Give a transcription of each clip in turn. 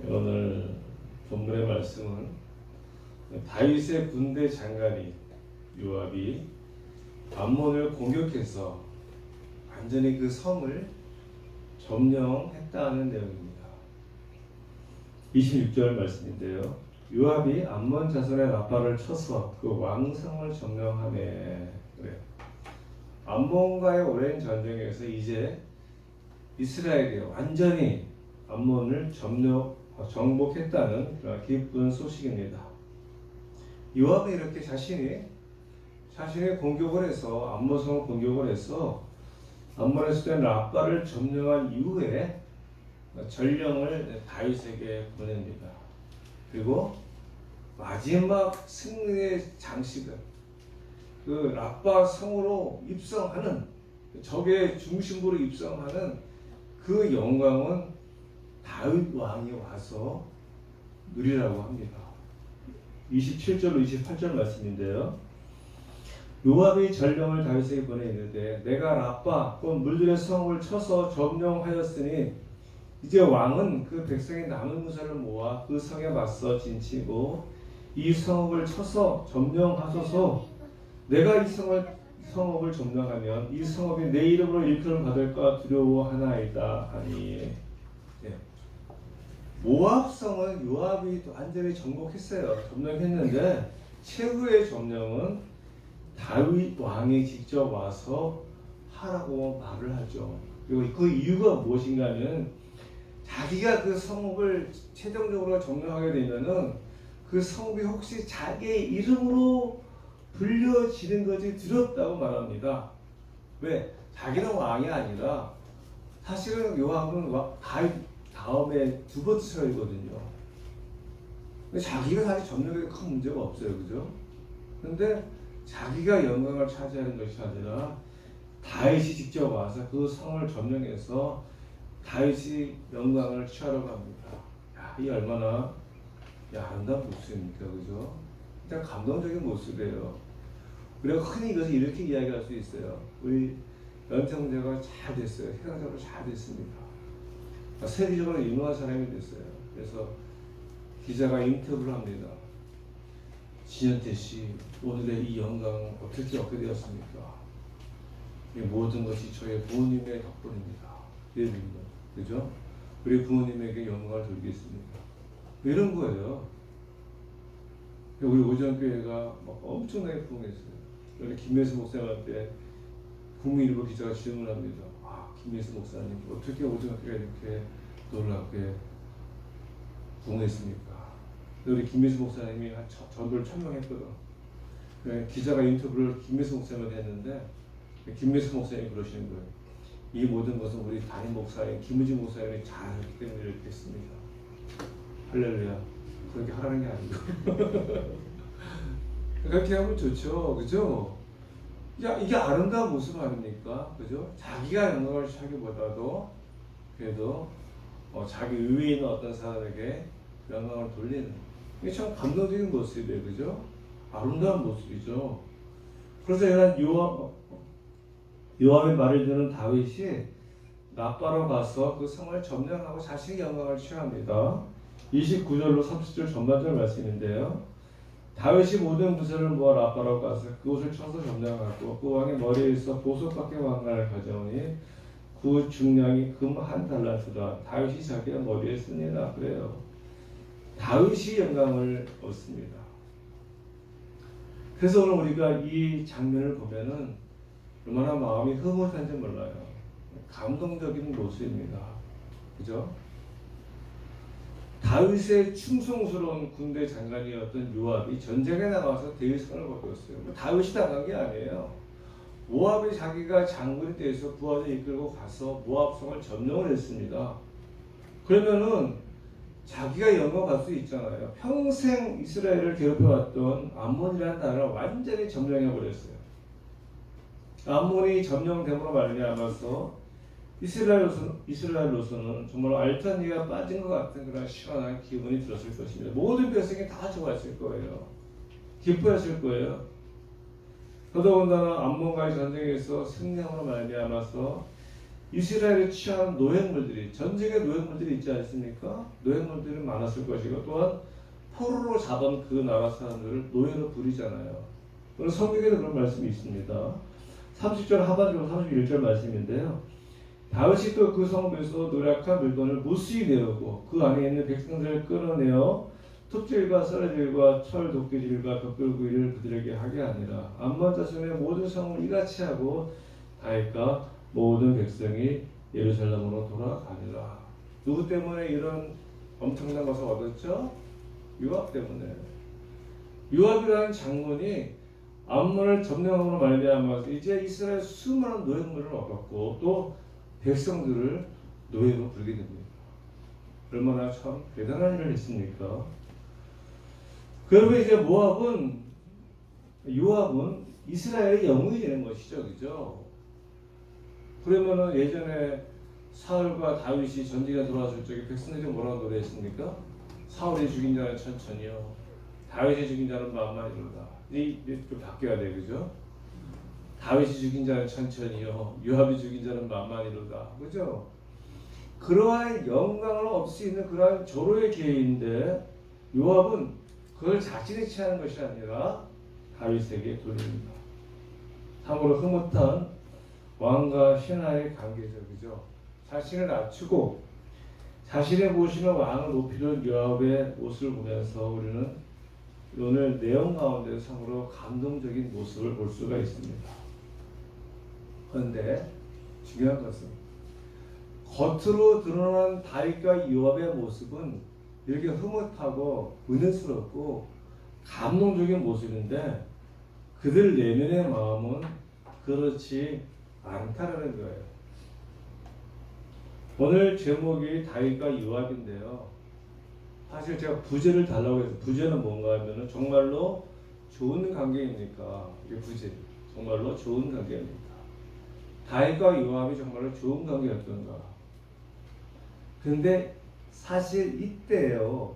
오늘 본문의 말씀은 다윗의 군대 장관이 요압이 암몬을 공격해서 완전히 그 성을 점령했다는 내용입니다. 26절 말씀인데요. 요압이 암몬 자손의 라파를 쳐서 그 왕성을 점령하매. 그래요. 암몬과의 오랜 전쟁에서 이제 이스라엘이 완전히 암몬을 정복했다는 그런 기쁜 소식입니다. 요압이 이렇게 자신의 공격을 해서 암몬성을 공격을 해서 암몬의 수된 라빠를 점령한 이후에 전령을 다윗에게 보냅니다. 그리고 마지막 승리의 장식은 그 라빠 성으로 입성하는, 적의 중심부로 입성하는 그 영광은 다윗 왕이 와서 누리라고 합니다. 27절로 28절 말씀인데요. 요압이 전령을 다윗에게 보내는데 내가 라빠 곧 물들의 성을 쳐서 점령하였으니 이제 왕은 그 백성의 남은 무사를 모아 그 성에 맞서 진치고 이 성읍을 쳐서 점령하소서. 내가 이 성읍을 점령하면 이 성읍이 내 이름으로 일컬음 받을까 두려워하나이다 하니. 모압 성은 요압이 완전히 정복했어요. 점령했는데 최후의 점령은 다윗 왕이 직접 와서 하라고 말을 하죠. 그리고 그 이유가 무엇인가 하면 자기가 그 성읍을 최종적으로 점령하게 되면은 그 성읍이 혹시 자기의 이름으로 불려지는 것이 두렵다고 말합니다. 왜? 자기는 왕이 아니라 사실은 요압은 다윗 다음에 두 번째 차례거든요. 자기가 사실 점령에 큰 문제가 없어요. 그죠? 근데 자기가 영광을 차지하는 것이 아니라 다윗이 직접 와서 그 성을 점령해서 다윗이 영광을 취하려고 합니다. 야, 이 얼마나 아름다운 모습입니까? 그죠? 일단 감동적인 모습이에요. 우리가 흔히 이것을 이렇게 이야기할 수 있어요. 우리 연평제가 잘 됐어요. 세상적으로 잘 됐습니다. 세계적으로 유명한 사람이 됐어요. 그래서 기자가 인터뷰를 합니다. 진현태 씨, 오늘의 이 영광은 어떻게 얻게 되었습니까? 이 모든 것이 저의 부모님의 덕분입니다. 이럽니다. 그죠? 우리 부모님에게 영광을 돌리겠습니다. 이런 거예요. 우리 오전교회가 엄청나게 부흥했어요. 그런데 김예수 목사님한테 국민일보 기자가 질문합니다. 김예수 목사님, 어떻게 오전교회가 이렇게 놀랍게 부흥했습니까? 우리 김예수 목사님이 전도를 천명했거든. 기자가 인터뷰를 김예수 목사님한테 했는데 김예수 목사님이 그러시는 거예요. 이 모든 것은 우리 담임 목사님 김우진 목사님이 잘했기 때문에 이렇게 했습니다. 할렐루야. 그렇게 하라는 게 아니고 그렇게 하면 좋죠. 그죠? 이게 아름다운 모습 아닙니까? 그죠? 자기가 영광을 취하기보다도 그래도 자기 위에 있는 어떤 사람에게 영광을 돌리는, 이게 참 감동적인 모습이에요. 그죠? 아름다운 모습이죠. 그래서 요압의 말을 듣는 다윗이 라빠로 가서 그 성을 점령하고 자신의 영광을 취합니다. 29절로 30절 전반절 말씀인데요. 다윗이 모든 부서를 모아 라빠로 가서 그곳을 쳐서 점령하고 그 왕의 머리에 있어 보석밖에 왕관을 가져오니 그 중량이 금 한 달란트다. 다윗이 자기의 머리에 쓰니라. 그래요. 다윗이 영광을 얻습니다. 그래서 오늘 우리가 이 장면을 보면은 얼마나 마음이 흐뭇한지 몰라요. 감동적인 모습입니다. 그죠? 다윗의 충성스러운 군대 장관이었던 요압이 전쟁에 나가서 다윗의 손을 거두었어요. 다윗이 나간 게 아니에요. 모압이 자기가 장군이 돼서 부하를 이끌고 가서 모압성을 점령을 했습니다. 그러면은 자기가 영광 받을 수 있잖아요. 평생 이스라엘을 괴롭혀왔던 암몬이라는 나라를 완전히 점령해버렸어요. 암몬이 점령됨으로 말미암아서 이스라엘로서는 정말 알탄리가 빠진 것 같은 그런 시원한 기분이 들었을 것입니다. 모든 백성이 다 좋아했을 거예요. 기뻐했을 거예요. 더더군다나 암몬과의 전쟁에서 승리함으로 말미암아서 이스라엘에 취한 노획물들이, 전쟁의 노획물들이 있지 않습니까? 노획물들이 많았을 것이고, 또한 포로로 잡은 그 나라 사람들을 노예로 부리잖아요. 오늘 성경에도 그런 말씀이 있습니다. 30절 하반절 31절 말씀인데요. 다윗이 또 그 성읍에서 노략한 물건을 무수히 내어고 그 안에 있는 백성들을 끌어내어 톱질과 썰어질과 철 도끼질과 벽돌구이를 그들에게 하게 하니라. 암몬 자손의 모든 성을 이같이 하고 다윗과 모든 백성이 예루살렘으로 돌아가니라. 누구 때문에 이런 엄청난 것을 얻었죠? 요압 때문에. 요압이라는 장군이 암몬을 점령함으로 말미암아서 이제 이스라엘 수많은 노예물을 얻었고 또 백성들을 노예로 부르게 됩니다. 얼마나 참 대단한 일을 했습니까? 그러면 이제 요압은 이스라엘의 영웅이 되는 것이죠, 그죠? 그러면은 예전에 사울과 다윗이 전쟁에 돌아왔을 적에 백성들이 뭐라고 노래했습니까? 사울이 죽인 자는 천천히요, 다윗이 죽인 자는 만만이로다. 이제 좀 바뀌어야 돼, 그죠? 다윗이 죽인 자는 천천히요, 요압이 죽인 자는 만만이로다, 그죠? 그러한 영광을 얻을 수 있는 그러한 조로의 기회인데 요압은 그걸 자신이 취하는 것이 아니라 다윗에게 돌립니다. 참으로 흐뭇한 왕과 신하의 관계죠, 그죠? 자신을 낮추고 자신의 모시는 왕을 높이는 요압의 모습을 보면서 우리는 오늘 내용 가운데 참으로 감동적인 모습을 볼 수가 있습니다. 그런데 중요한 것은 겉으로 드러난 다윗과 요압의 모습은 이렇게 흐뭇하고 은혜스럽고 감동적인 모습인데 그들 내면의 마음은 그렇지 않다라는 거예요. 오늘 제목이 다윗과 요압인데요. 사실 제가 부제를 달라고 해서 부제는 뭔가 하면은 정말로 좋은 관계입니까? 이게 부제. 정말로 좋은 관계입니까? 다윗과 요압이 정말로 좋은 관계였던가? 근데 사실 이때요.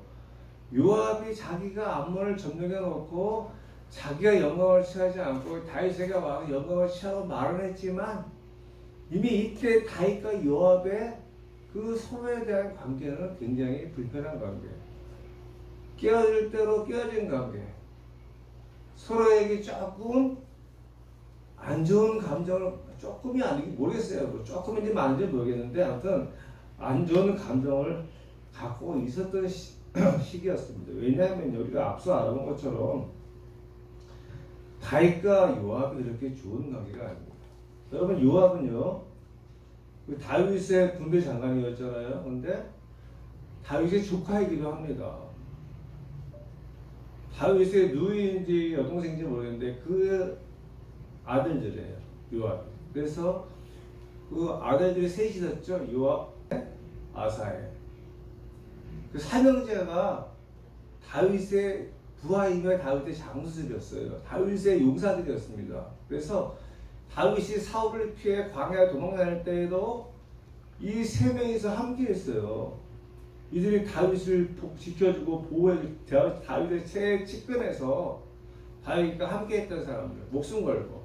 요압이 자기가 암몬을 점령해 놓고 자기가 영광을 취하지 않고 다윗에게 와서 영광을 취하고 말은 했지만 이미 이때 다윗과 요압의 그 서로에 대한 관계는 굉장히 불편한 관계. 깨어질 대로 깨어진 관계. 서로에게 조금 안 좋은 감정을 조금이 아니기 모르겠어요. 조금인지 많은지 모르겠는데 아무튼 안 좋은 감정을 갖고 있었던 시기였습니다. 왜냐하면 우리가 앞서 알아본 것처럼 다윗과 요압이 그렇게 좋은 관계가 아닙니다. 여러분 요압은요 다윗의 군대 장관이었잖아요. 그런데 다윗의 조카이기도 합니다. 다윗의 누이인지 여동생인지 모르겠는데 그 아들들이에요. 요압. 그래서 그 아들들이 셋이 있었죠. 요압, 아사엘. 그 삼형제가 다윗의 부하이며 다윗의 장수들이었어요. 다윗의 용사들이었습니다. 그래서 다윗이 사울을 피해 광야에 도망다닐 때에도 이 세 명이서 함께했어요. 이들이 다윗을 지켜주고 보호해주고 다윗의 최 측근에서 다윗과 함께했던 사람들, 목숨 걸고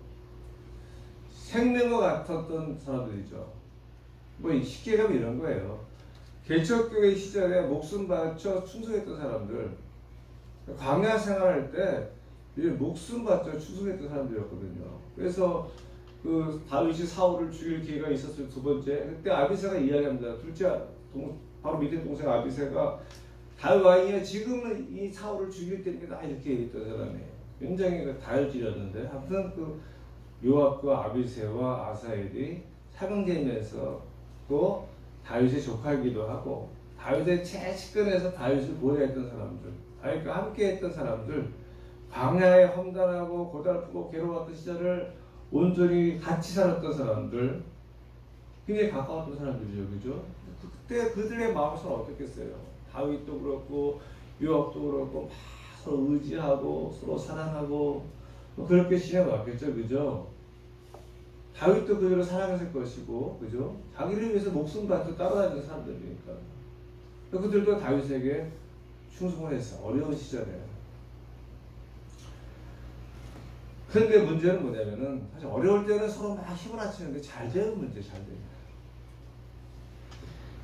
생명과 같았던 사람들이죠. 뭐 쉽게 가면 이런 거예요. 개척교회 시절에 목숨 바쳐 충성했던 사람들, 광야 생활할 때 목숨 바쳐 충성했던 사람들이었거든요. 그래서 그 다윗이 사울을 죽일 기회가 있었을 두 번째, 그때 아비새가 이야기합니다. 바로 밑에 동생 아비새가 다윗 왕이야 지금은 이 사울을 죽일 때입니다 이렇게 얘기했던 사람이에요. 굉장히 다혈질이었는데 아무튼 그 요압과 아비새와 아사엘이 사형제면서 또 다윗의 조카이기도 하고 다윗의 최측근에서 다윗을 보호했던 사람들, 다윗과 함께했던 사람들, 광야에 험단하고 고달프고 괴로웠던 시절을 온전히 같이 살았던 사람들, 굉장히 가까웠던 사람들이죠, 그죠? 그때 그들의 마음은 어떻겠어요? 다윗도 그렇고 요압도 그렇고 막 서로 의지하고 서로 사랑하고 그렇게 지내왔겠죠, 그죠? 다윗도 그들을 사랑했을 것이고, 그죠? 자기를 위해서 목숨 바쳐 따라다니는 사람들이니까. 그들도 다윗에게 충성을 했어, 어려운 시절에. 그런데 문제는 뭐냐면은, 사실 어려울 때는 서로 막 힘을 합치는데 잘 되는 문제, 잘 돼요.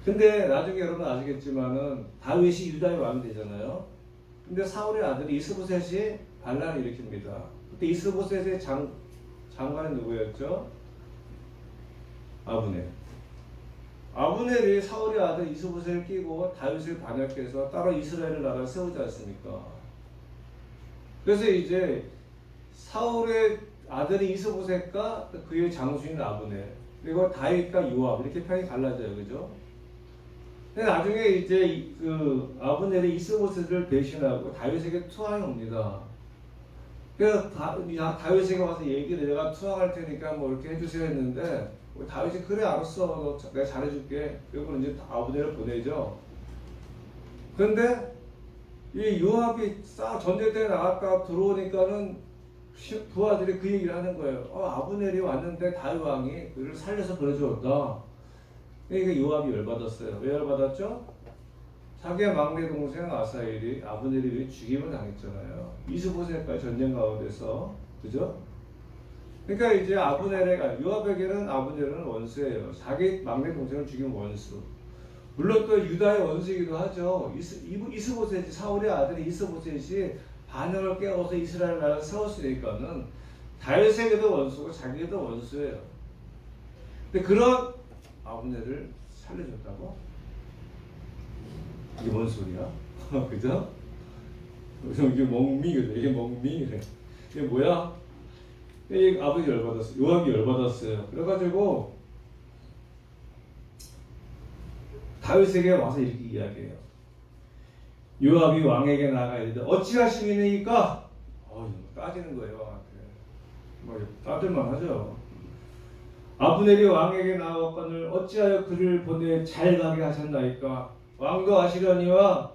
근데 나중에 여러분 아시겠지만은 다윗이 유다의 왕이 되잖아요. 근데 사울의 아들이 이스보셋이 반란을 일으킵니다. 그때 이스보셋의 장관은 누구였죠? 아브넬. 아브넬이 사울의 아들 이스보셋을 끼고 다윗을 반역해서 따로 이스라엘을 나라를 세우지 않습니까? 그래서 이제 사울의 아들이 이스보셋과 그의 장수인 아브넬, 그리고 다윗과 요압 이렇게 편이 갈라져요, 그죠? 근데 나중에 이제 그 아브넬이 이스보셋을 배신하고 다윗에게 투항이 옵니다. 그래서 다윗에게 와서 얘기를 내가 투항할 테니까 뭐 이렇게 해주세요 했는데 다윗이 그래 알았어 내가 잘해줄게. 그리고 이제 아브넬을 보내죠. 그런데 이 요압이 전쟁터에 나갔다가 들어오니까는 부하들이 그 얘기를 하는 거예요. 아브넬이 왔는데 다윗 왕이 그를 살려서 보내주었다. 그러니까 요압이 열받았어요. 왜 열받았죠? 자기의 막내 동생 아사엘이 아브넬이 죽임을 당했잖아요. 이스보셋과의 전쟁 가운데서, 그죠? 그러니까 이제 요압에게는 아브넬은 원수예요. 자기 막내 동생을 죽인 원수. 물론 또 유다의 원수이기도 하죠. 이스보셋이 사울의 아들이 이스보셋이 반역을 깨워서 이스라엘 나라를 세웠으니까는 다윗에게도 원수고 자기에게도 원수예요. 근데 그런 아브넬을 살려줬다고? 이게 뭔 소리야? 그죠? 이게 멍미거든. 이게 멍미래. 이게 뭐야? 이 아버지 열받았어요. 요압이 열받았어요. 그래가지고 다윗에게 와서 이렇게 이야기해요. 요압이 왕에게 나아가 이르되 어찌하심이니까? 따지는 거예요, 왕한테. 뭐 따질만 하죠. 아브넬이 왕에게 나아왔거늘 어찌하여 그를 보내 잘 가게 하셨나이까? 왕도 아시려니와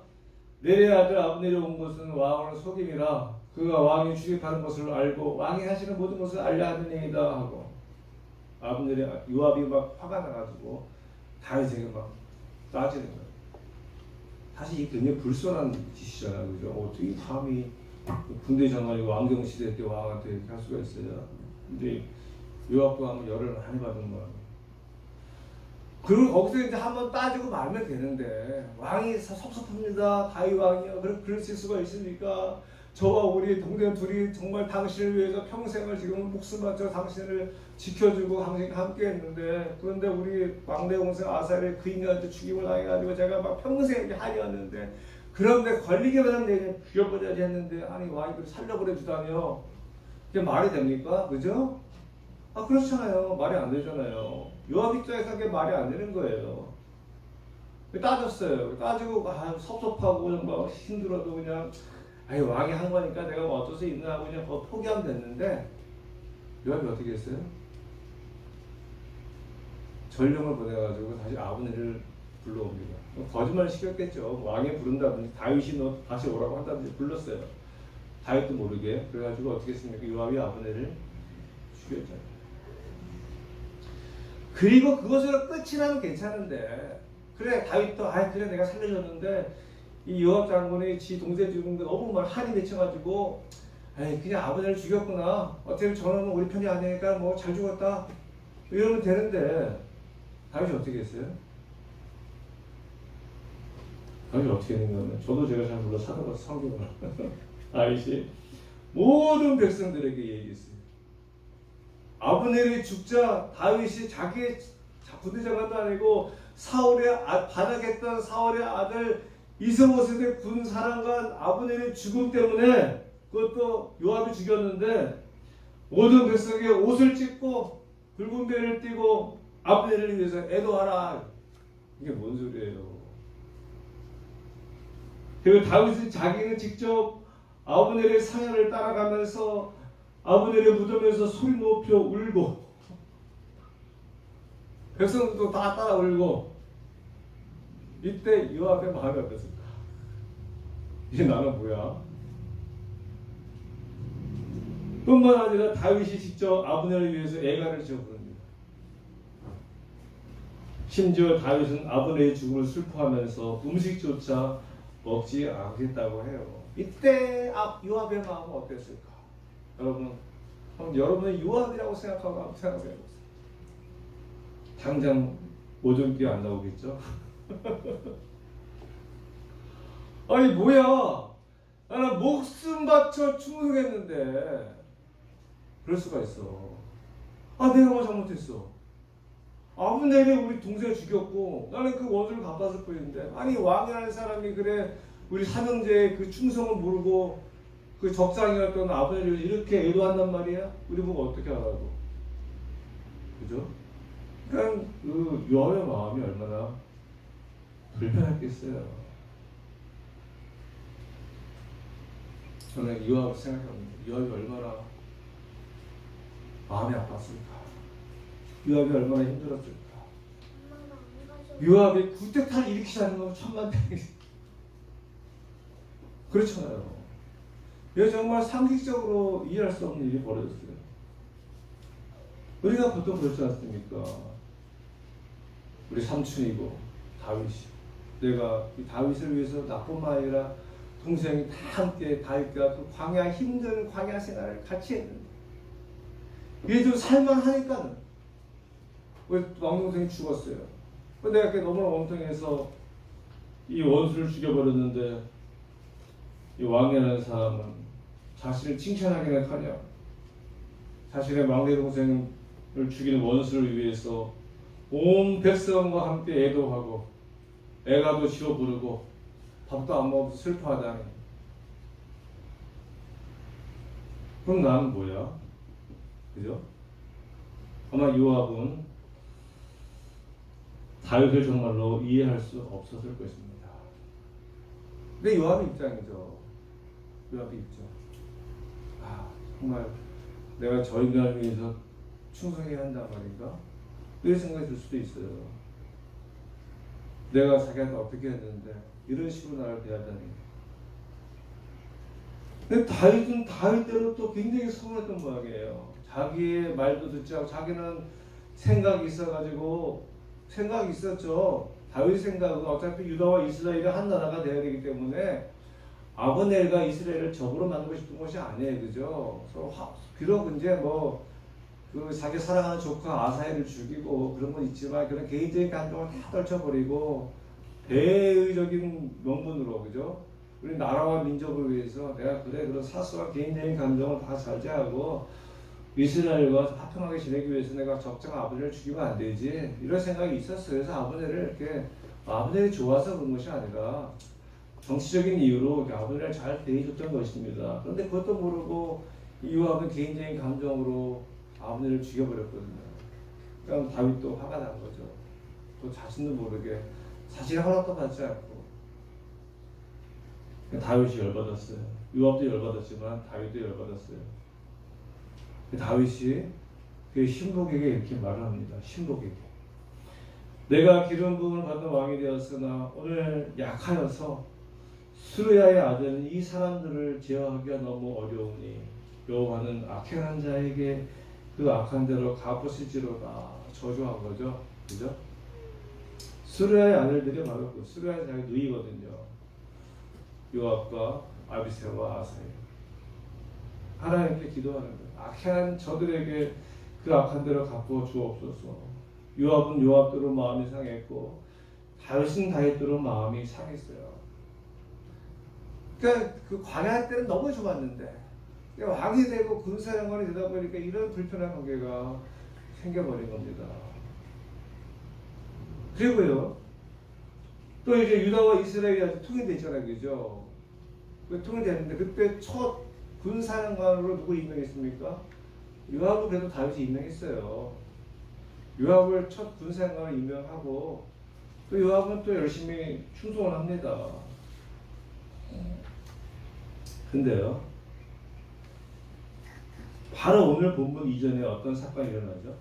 내레의 아들 아브넬이 온 것은 왕을 속임이라. 그가 왕이 출입하는 것을 알고 왕이 하시는 모든 것을 알려 하느니이다 하고 아브넬이 요압이 막 화가 나가지고 다윗에게 막 따지는 거예요. 사실 이게 굉장히 불손한 짓이잖아요, 그죠? 어떻게 감히 군대 장관이고 왕정 시대 때 왕한테 이렇게 할 수가 있어요. 근데 요압도 한번 열을 많이 받은 거야. 그리고 거기서 이제 한번 따지고 말면 되는데 왕이 섭섭합니다. 다윗 왕이요. 그러실 수가 있습니까? 저와 우리 동생 둘이 정말 당신을 위해서 평생을 지금 목숨 바쳐 당신을 지켜주고 당신과 함께 했는데 그런데 우리 막내 동생 아사엘이 그 인간한테 죽임을 당해가지고 제가 막 평생 이렇게 한이었는데 그런데 걸리기만 하면 내가 죽여버려야지 했는데 아니 왕이 그걸 살려버려 주다니요. 그게 말이 됩니까? 그죠? 그렇잖아요. 말이 안 되잖아요. 요압 입장에서 그게 말이 안 되는 거예요. 따졌어요. 따지고 섭섭하고 막 힘들어도 그냥 왕이 한 거니까 내가 뭐 어쩔 수 있나 하고 그냥 포기하면 됐는데 요압이 어떻게 했어요? 전령을 보내가지고 다시 아브넬을 불러옵니다. 거짓말 시켰겠죠. 왕이 부른다든지 다윗이 너 다시 오라고 한다든지 불렀어요. 다윗도 모르게. 그래가지고 어떻게 했습니까? 요압이 아브넬을 죽였잖아요. 그리고 그것으로 끝이 나면 괜찮은데 그래 다윗도 그래 내가 살려줬는데 이 요압 장군이 지 동생 죽은 거 너무 한이 맺혀가지고 그냥 아버지를 죽였구나. 어차피 저놈은 우리 편이 아니니까 뭐 잘 죽었다 이러면 되는데 다윗이 어떻게 했어요? 다윗이 어떻게 했냐면 저도 제가 잘 몰라 찾아봐서 성경을 다윗이 모든 백성들에게 얘기했어요. 아브넬이 죽자 다윗이 자기의 군대 장관도 아니고 반역했던 사울의 아들 이스보셋의 군 사령관 아브넬의 죽음 때문에 그것도 요압이 죽였는데 모든 백성에게 옷을 찢고 붉은 배를 띠고 아브넬을 위해서 애도하라. 이게 뭔 소리예요? 그리고 다윗은 자기는 직접 아브넬의 사연을 따라가면서 아브넬의 무덤에서 소리 높여 울고 백성들도 다 따라 울고 이때 요압의 마음이 어땠을까? 이게 나는 뭐야? 뿐만 아니라 다윗이 직접 아브넬을 위해서 애가를 지어 부릅니다. 심지어 다윗은 아브넬의 죽음을 슬퍼하면서 음식조차 먹지 않겠다고 해요. 이때 요압의 마음은 어땠을까? 여러분은 요압이라고 생각하고 생각해보세요. 당장 오줌기 안 나오겠죠? 아니 뭐야? 나는 목숨 바쳐 충성했는데 그럴 수가 있어. 아 내가 뭐 잘못했어? 아브넬이 우리 동생 죽였고 나는 그 원수를 갚았을 뿐인데 아니 왕이라는 사람이 그래 우리 삼형제의 그 충성을 모르고 그 적장이었던 아브넬을 이렇게 애도한단 말이야? 우리 보고 어떻게 알아도 그죠? 그러니까 그 요압의 마음이 얼마나 불편했겠어요. 저는 요압 생각합니다. 요압이 얼마나 마음이 아팠을까? 요압이 얼마나 힘들었을까? 요압이 구태타를 일으키자는 건 천만다행이 그렇잖아요. 이거 정말 상식적으로 이해할 수 없는 일이 벌어졌어요. 우리가 보통 그렇지 않습니까? 우리 삼촌이고 다윗이 내가 이 다윗을 위해서 나뿐만 아니라 동생이 다 함께 다윗과 그 광야 힘든 광야 생활을 같이 했는데 이게 좀 살만하니까는 우리 왕동생이 죽었어요. 내가 너무나 원통해서 이 원수를 죽여버렸는데 이 왕이라는 사람은 자신을 칭찬하기는 하냐 자신의 막내 동생을 죽이는 원수를 위해서 온 백성과 함께 애도하고 애가도 지어 부르고 밥도 안 먹어서 슬퍼하다니. 그럼 나는 뭐야? 그죠? 아마 요압은 다윗을 정말로 이해할 수 없었을 것입니다. 근데 요압의 입장이죠. 요압의 입장. 아 정말 내가 저 인간을 위해서 충성해야 한단 말인가? 이런 생각이 들 수도 있어요. 내가 자기한테 어떻게 해야 되는데 이런 식으로 나를 대하다니. 근데 다윗은 다윗대로 또 굉장히 서운했던 모양이에요. 자기의 말도 듣지 않고 자기는 생각이 있어가지고 생각이 있었죠. 다윗 생각은 어차피 유다와 이스라엘이 한 나라가 되어야 되기 때문에 아브넬과 이스라엘을 적으로 만들고 싶은 것이 아니에요, 그죠? 비록 이제 그 자기 사랑하는 조카 아사엘을 죽이고 그런 건 있지만 그런 개인적인 감정을 다 떨쳐버리고 대의적인 명분으로, 그죠? 우리 나라와 민족을 위해서 내가 그런 사소한 개인적인 감정을 다 절제하고 이스라엘과 화평하게 지내기 위해서 내가 적정 아브넬을 죽이면 안 되지 이런 생각이 있었어요. 그래서 아브넬을 이렇게 아브넬이 좋아서 그런 것이 아니라 정치적인 이유로 아브넬을 잘 대해줬던 것입니다. 그런데 그것도 모르고 요압은 개인적인 감정으로 아브넬을 죽여버렸거든요. 그럼 다윗도 화가 난 거죠. 또 자신도 모르게 사실 허락도 받지 않고 다윗이 열받았어요. 요압도 열받았지만 다윗도 열받았어요. 다윗이 그 신복에게 이렇게 말을 합니다. 신복에게 내가 기름 부음을 받는 왕이 되었으나 오늘 약하여서 수르야의 아들은 이 사람들을 제어하기가 너무 어려우니 여호와는 악행한 자에게 그 악한 대로 갚으실지로다. 저주한 거죠. 그죠? 수르야의 아들들이 바로 그 수르야의 자기 누이거든요. 요압과 아비새와 아사엘. 하나님께 기도하는 거예요. 악한 저들에게 그 악한 대로 갚아 주옵소서. 요압은 요압대로 마음이 상했고 다윗은 다윗대로 마음이 상했어요. 그러니까 그 광야 때는 너무 좋았는데 왕이 되고 군사령관이 되다 보니까 이런 불편한 관계가 생겨버린 겁니다. 그리고요, 또 이제 유다와 이스라엘이 아주 통일됐잖아요, 그죠? 통일됐는데 그때 첫 군사령관으로 누구 임명했습니까? 요압을 그래도 다윗이 임명했어요. 요압을 첫 군사령관으로 임명하고 또 요압은 또 열심히 충성을 합니다. 근데요, 바로 오늘 본문 이전에 어떤 사건이 일어나죠?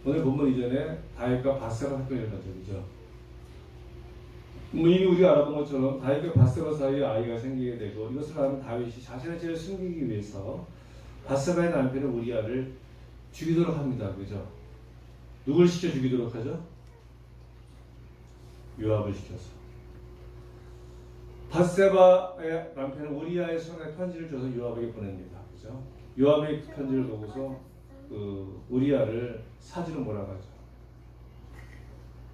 오늘 본문 이전에 다윗과 바세바 사건이 일어나죠, 그죠? 이미 우리가 알아본 것처럼 다윗과 바세바 사이에 아이가 생기게 되고 이것을 알면 다윗이 자신의 죄를 숨기기 위해서 바세바의 남편의 우리아를 죽이도록 합니다, 그죠? 누굴 시켜 죽이도록 하죠? 요압을 시켜서. 바세바의 남편 우리아의 손에 편지를 줘서 요압에게 보냅니다. 그죠? 요압의 편지를 보고서 그 우리아를 사지로 몰아가죠.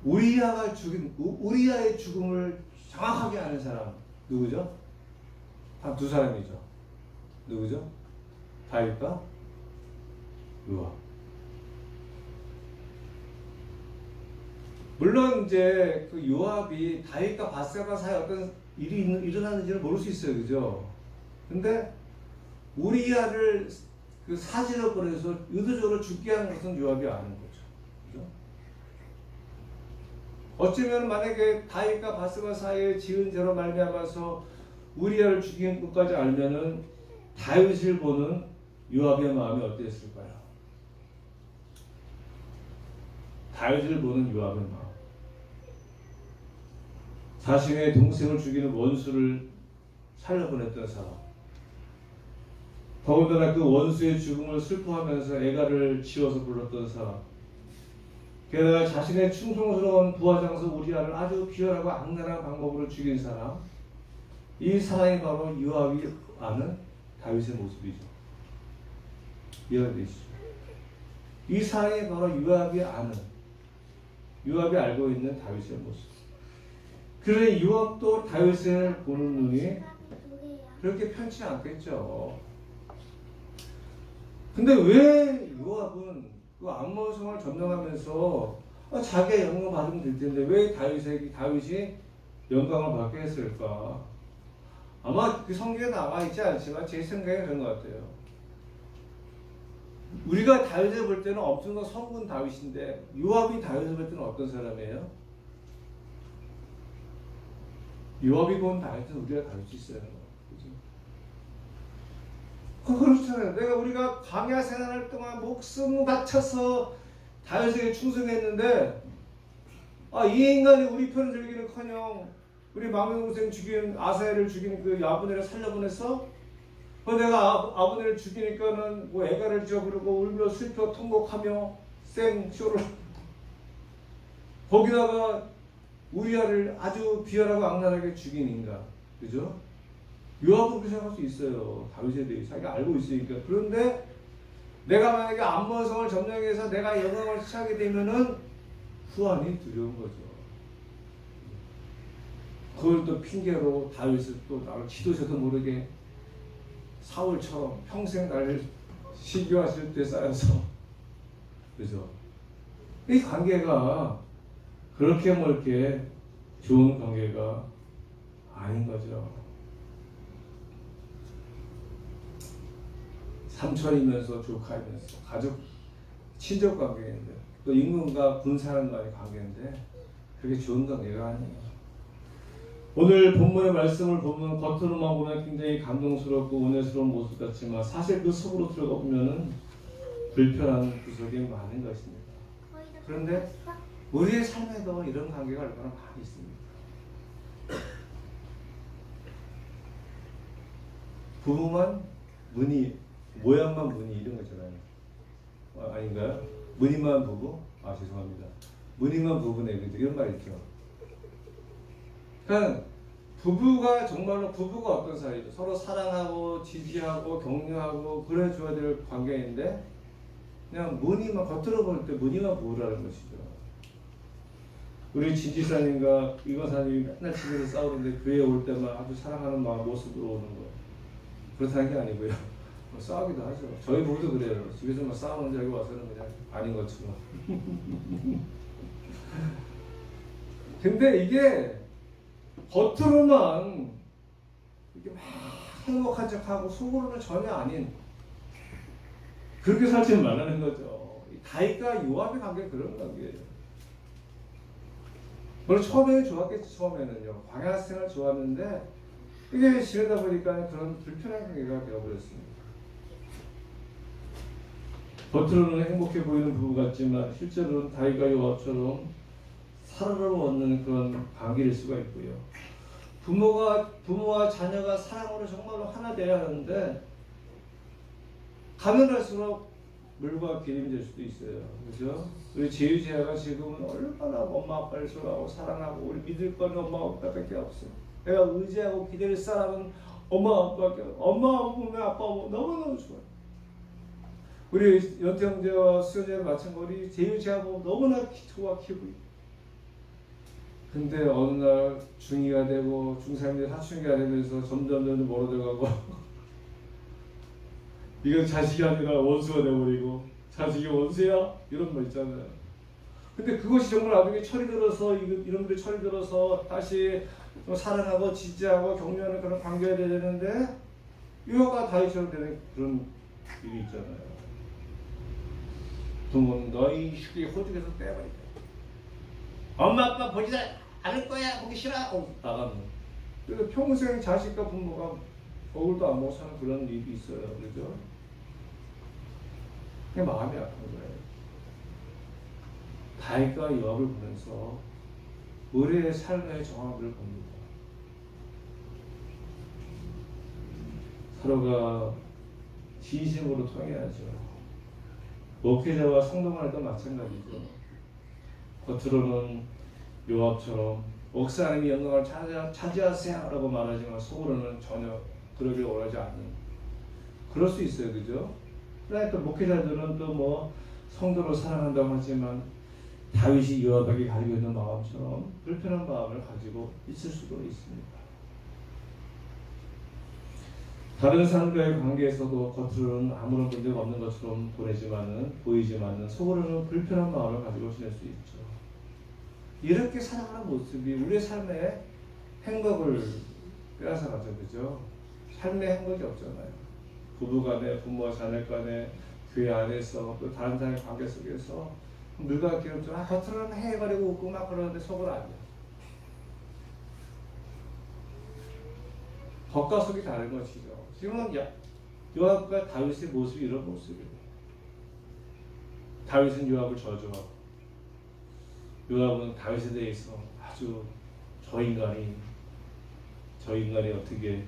우리아의 죽음을 정확하게 아는 사람 누구죠? 한 두 사람이죠. 누구죠? 다윗과 요압. 물론 이제 그 요압이 다윗과 바세바 사이에 어떤 일이 일어나는지는 모를 수 있어요, 그죠? 근데 우리아를 그 사지로 보내서 의도적으로 죽게 한 것은 요압이 아는 거죠, 그죠? 어쩌면 만약에 다윗과 바세바 사이에 지은 죄로 말미암아서 우리아를 죽인 것까지 알면은 다윗을 보는 요압의 마음이 어땠을까요? 다윗을 보는 요압의 마음. 자신의 동생을 죽이는 원수를 살려보냈던 사람. 더군다나 그 원수의 죽음을 슬퍼하면서 애가를 지어서 불렀던 사람. 게다가 자신의 충성스러운 부하장서 우리아를 아주 비열하고 악랄한 방법으로 죽인 사람. 이 사람이 바로 요압이 아는 다윗의 모습이죠. 이해가 되시죠? 이 사람이 바로 요압이 알고 있는 다윗의 모습. 그러니 요압도 다윗을 보는 눈이 그렇게 편치 않겠죠. 근데 왜 요압은 그 암몬 성을 점령하면서 자기가 영광을 받으면 될 텐데 왜 다윗이 영광을 받게 했을까? 아마 그 성경에 나와 있지 않지만 제 생각에 그런 것 같아요. 우리가 다윗을 볼 때는 엄청난 성군 다윗인데 요압이 다윗을 볼 때는 어떤 사람이에요? 요압이 본 다윗은 우리가 다윗이 있어요. 그죠? 그렇잖아요. 우리가 광야 생활할 동안 목숨 바쳐서 다윗에게 충성했는데 이 인간이 우리 편을 들기는커녕 우리 막내 동생 죽인 아사엘을 죽인 그 아브넬을 살려보냈어? 내가 아브넬을 죽이니까는 뭐 애가를 지어 부르고 울며 슬퍼 통곡하며 생쇼를 거기다가 우리아를 아주 비열하고 악랄하게 죽인 인간, 그죠? 요압은 그렇게 생각할 수 있어요. 다윗에 대해 자기가 알고 있으니까. 그런데 내가 만약에 암몬성을 점령해서 내가 영광을 취하게 되면은 후환이 두려운 거죠. 그걸 또 핑계로 다윗을 또 나를 지도자도 모르게 사울처럼 평생 나를 시기하실 때 쌓여서, 그죠? 이 관계가 그렇게 멀게 좋은 관계가 아닌 거죠. 삼촌이면서 조카이면서 가족, 친족 관계인데 또 임금과 군사관과의 관계인데 그렇게 좋은 관계가 아니에요. 오늘 본문의 말씀을 보면 겉으로만 보면 굉장히 감동스럽고 은혜스러운 모습 같지만 사실 그 속으로 들어가 보면은 불편한 구석이 많은 것입니다. 그런데 우리의 삶에도 이런 관계가 얼마나 많이 있습니다. 부부만 모양만 무늬 이런 거잖아요. 아닌가요? 무늬만 부부? 죄송합니다. 무늬만 부부네. 이런 말 있죠. 그러니까 부부가 정말로 부부가 어떤 사이죠? 서로 사랑하고 지지하고 격려하고 그래줘야 될 관계인데 그냥 무늬만 겉으로 볼 때 무늬만 부부라는 것이죠. 우리 진지사님과 이건사님이 맨날 집에서 싸우는데 교회에 올 때만 아주 사랑하는 마음 모습으로 오는 거예요. 그렇다는 게 아니고요. 싸우기도 하죠. 저희 부부도 그래요. 집에서만 싸우는 줄 알고 와서는 그냥 아닌 것처럼. 근데 이게 겉으로만 이렇게 막 행복한 척하고 속으로는 전혀 아닌 그렇게 살지 말라는 거죠. 다윗과 요압의 관계가 그런 관계예요. 물론 처음에는 좋았겠지. 처음에는요. 광야 생활 좋았는데 이게 지내다 보니까 그런 불편한 관계가 되어버렸습니다. 겉으로는 행복해 보이는 부부 같지만 실제로는 다윗과 요압처럼 살아남아 얻는 그런 관계일 수가 있고요. 부모와 자녀가 사랑으로 정말로 하나 되어야 하는데 가면 갈수록 물과 기름이 될 수도 있어요. 그죠? 우리 제유제아가 지금은 얼마나 엄마 아빠를 좋아하고 사랑하고 우리 믿을 거는 엄마 아빠밖에 없어요. 내가 의지하고 기댈 사람은 엄마 아빠밖에 없어요. 엄마 보면 아빠 보면 너무너무 좋아요. 우리 연태 형제와 수현제가 마찬가지 제유제아 보면 너무나 좋아 기분이. 근데 어느 날 중2가 되고 중3이 사춘기가 되면서 점점 멀어져가고 이건 자식이 아니라 원수가 되어버리고 자식이 원수야? 이런 거 있잖아요. 근데 그것이 정말 나중에 철이 들어서 이놈들이 철이 들어서 다시 사랑하고 지지하고 격려하는 그런 관계가 돼야 되는데 유아가 다윗처럼 되는 그런 일이 있잖아요. 부모는 너희 시기 호적에서 빼버리자. 엄마 아빠 보지 않을 거야. 보기 싫어. 나가는. 그래서 평생 자식과 부모가 거울도 안 보고 사는 그런 일이 있어요. 그죠? 그게 마음이 아픈 거예요. 다윗과 요압을 보면서 우리의 삶의 정황을 봅니다. 서로가 진심으로 통해야죠. 목회자와 성도간에도 마찬가지죠. 겉으로는 요압처럼 목사님이 영광을 차지하세요 라고 말하지만 속으로는 전혀 그러길 원하지 않는, 그럴 수 있어요. 그죠? 그러니까 목회자들은 또 뭐 성도를 사랑한다고 하지만 다윗이 요압에게 가지고 있는 마음처럼 불편한 마음을 가지고 있을 수도 있습니다. 다른 사람과의 관계에서도 겉으로는 아무런 문제가 없는 것처럼 보이지만은 속으로는 불편한 마음을 가지고 지낼 수 있죠. 이렇게 살아가는 모습이 우리의 삶의 행복을 빼앗아가죠. 그죠? 삶의 행복이 없잖아요. 부부간에, 부모와 자녀간에, 교회 안에서, 또 다른 사람의 관계 속에서 물과 기름처럼 겉으로는 해가지고 웃고 막 그러는데 속으로 아니야. 겉과 속이 다른 것이죠. 지금은 요압과 다윗의 모습이 이런 모습이에요. 다윗은 요압을 저주하고 요압은 다윗에 대해서 아주 저 인간이 어떻게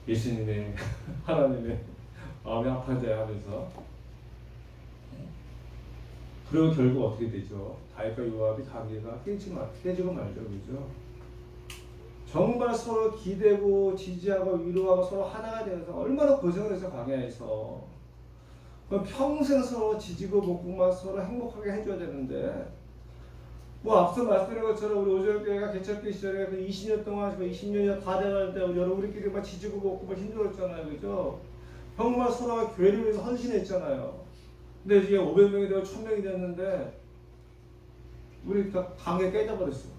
예수님의 하나님의 마음이 아파져야 하면서, 그리고 결국 어떻게 되죠? 다윗과 요압의 관계가 깨지고 말죠. 그죠? 정말 서로 기대고 지지하고 위로하고 서로 하나가 되어서 얼마나 고생을 해서 광야에서 평생 서로 지지고 볶고 서로 행복하게 해줘야 되는데, 뭐 앞서 말씀드린 것처럼 우리 오절교회가 개척기 시절에 20년 동안 20년이 다 돼가는데 우리끼리 막 지지고 볶고 막 힘들었잖아요. 그죠? 정말 서로가 교회를 위해서 헌신했잖아요. 근데 이제 500명이 되고 1000명이 됐는데 우리 다 강에 깨져버렸어.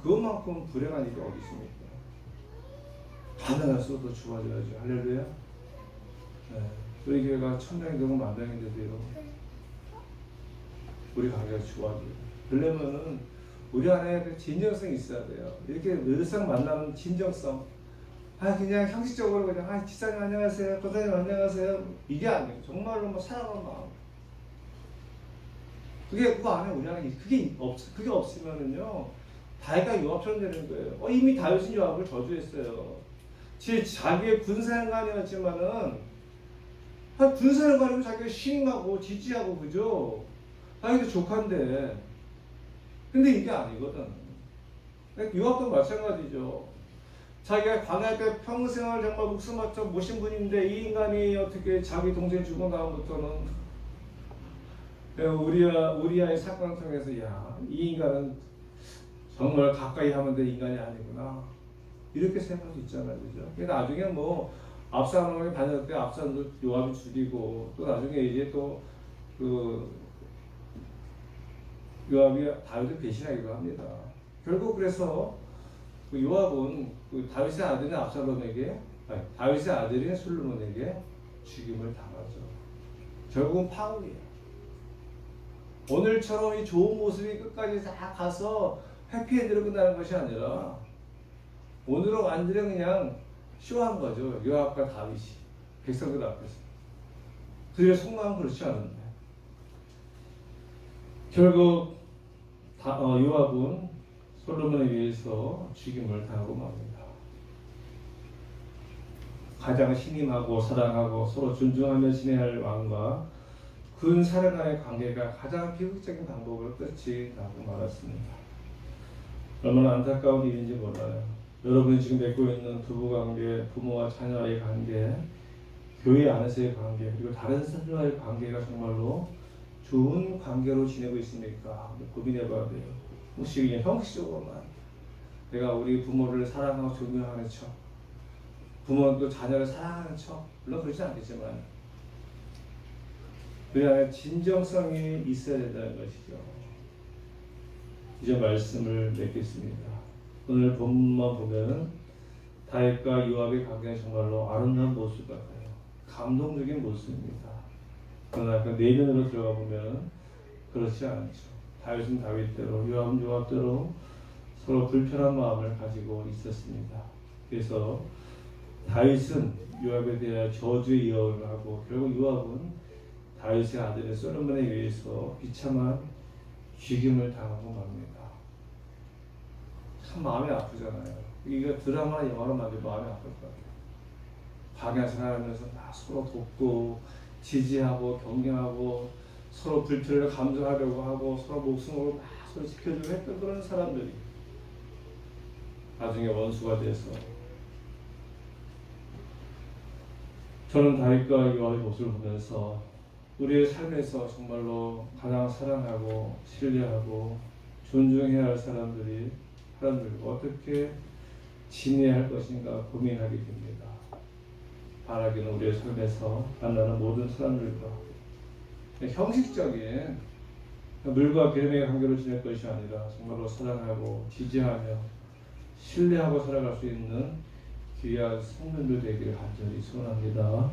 그것만큼 불행한 일이 어디 있습니까? 가능할수록 더 좋아져야죠. 할렐루야. 네. 우리 교회가 1000명이 되고 10,000명이 돼도 우리 관계가 좋아져요. 그러려면은 우리 안에 그 진정성이 있어야 돼요. 이렇게 늘상 만나는 진정성. 그냥 형식적으로 그냥 집사님 안녕하세요, 권사님 안녕하세요, 이게 아니에요. 정말로 뭐 사랑하는 마음. 그거 안에 우리 안에 그게 없으면은요, 다윗과 요압처럼 되는 거예요. 이미 다윗은 요압을 저주했어요. 자기의 군사령관이었지만은 군사령관이면 자기가 신임하고 지지하고 그죠? 다윗도 조카인데. 근데 이게 아니거든. 요압도 마찬가지죠. 자기가 광야 때 평생을 정말 목숨 바쳐 모신 분인데 이 인간이 어떻게 자기 동생 죽은 다음부터는 우리아의 사건을 통해서 이 인간은 정말 가까이 하면 될 인간이 아니구나 이렇게 생각할 수 있잖아요. 그죠? 나중에 뭐 압살롬이 다녔을 때 압살롬도 요압이 죽이고, 또 나중에 이제 또 요압이 다윗을 배신하기도 합니다. 결국 그래서 요압은 다윗의 아들인 압살롬에게, 다윗의 아들인 솔로몬에게 죽임을 당하죠. 결국은 파울이에요. 오늘처럼 이 좋은 모습이 끝까지 다 가서 해피엔드로 끝나는 것이 아니라 오늘은 완전히 그냥 쇼한 거죠. 요압과 다윗이 백성들 앞에서. 그들의 속마음은 그렇지 않은데 결국 요압은 솔로몬에 의해서 죽임을 당하고 맙니다. 가장 신임하고 사랑하고 서로 존중하며 지내야 할 왕과 군 사령관의 관계가 가장 비극적인 방법으로 끝이 나고 말았습니다. 얼마나 안타까운 일인지 몰라요. 여러분이 지금 맺고 있는 부부관계, 부모와 자녀와의 관계, 교회 안에서의 관계, 그리고 다른 사람과의 관계가 정말로 좋은 관계로 지내고 있습니까? 고민해 봐야 돼요. 무식이 형식적으로만 내가 우리 부모를 사랑하고 존경하는 척, 부모도 자녀를 사랑하는 척, 물론 그렇지 않겠지만 우리 안에 진정성이 있어야 된다는 것이죠. 이제 말씀을 맺겠습니다. 오늘 본문만 보면 다윗과 요압의 관계는 정말로 아름다운 모습 같아요. 감동적인 모습입니다. 그러나 그 내면으로 들어가 보면 그렇지 않죠. 다윗은 다윗대로, 요압은 요압대로 서로 불편한 마음을 가지고 있었습니다. 그래서 다윗은 요압에 대해 저주의 예언을 하고 결국 요압은 다윗의 아들 솔로몬에 의해서 비참한 죽임을 당하고 맙니다. 참 마음이 아프잖아요. 이거 드라마나 영화로 만들면 마음이 아플 것 같아요. 광야 생활하면서 막 서로 돕고 지지하고 격려하고 서로 불편을 감수하려고 하고 서로 목숨으로 막 서로 지켜주고 했던 그런 사람들이 나중에 원수가 돼서 저는 다윗과 요압의 모습을 보면서 우리의 삶에서 정말로 가장 사랑하고 신뢰하고 존중해야 할 사람들과 어떻게 지내야 할 것인가 고민하게 됩니다. 바라기는 우리의 삶에서 만나는 모든 사람들과 형식적인 물과 기름의 관계로 지낼 것이 아니라 정말로 사랑하고 지지하며 신뢰하고 살아갈 수 있는 귀한 성도들 되기를 간절히 소원합니다.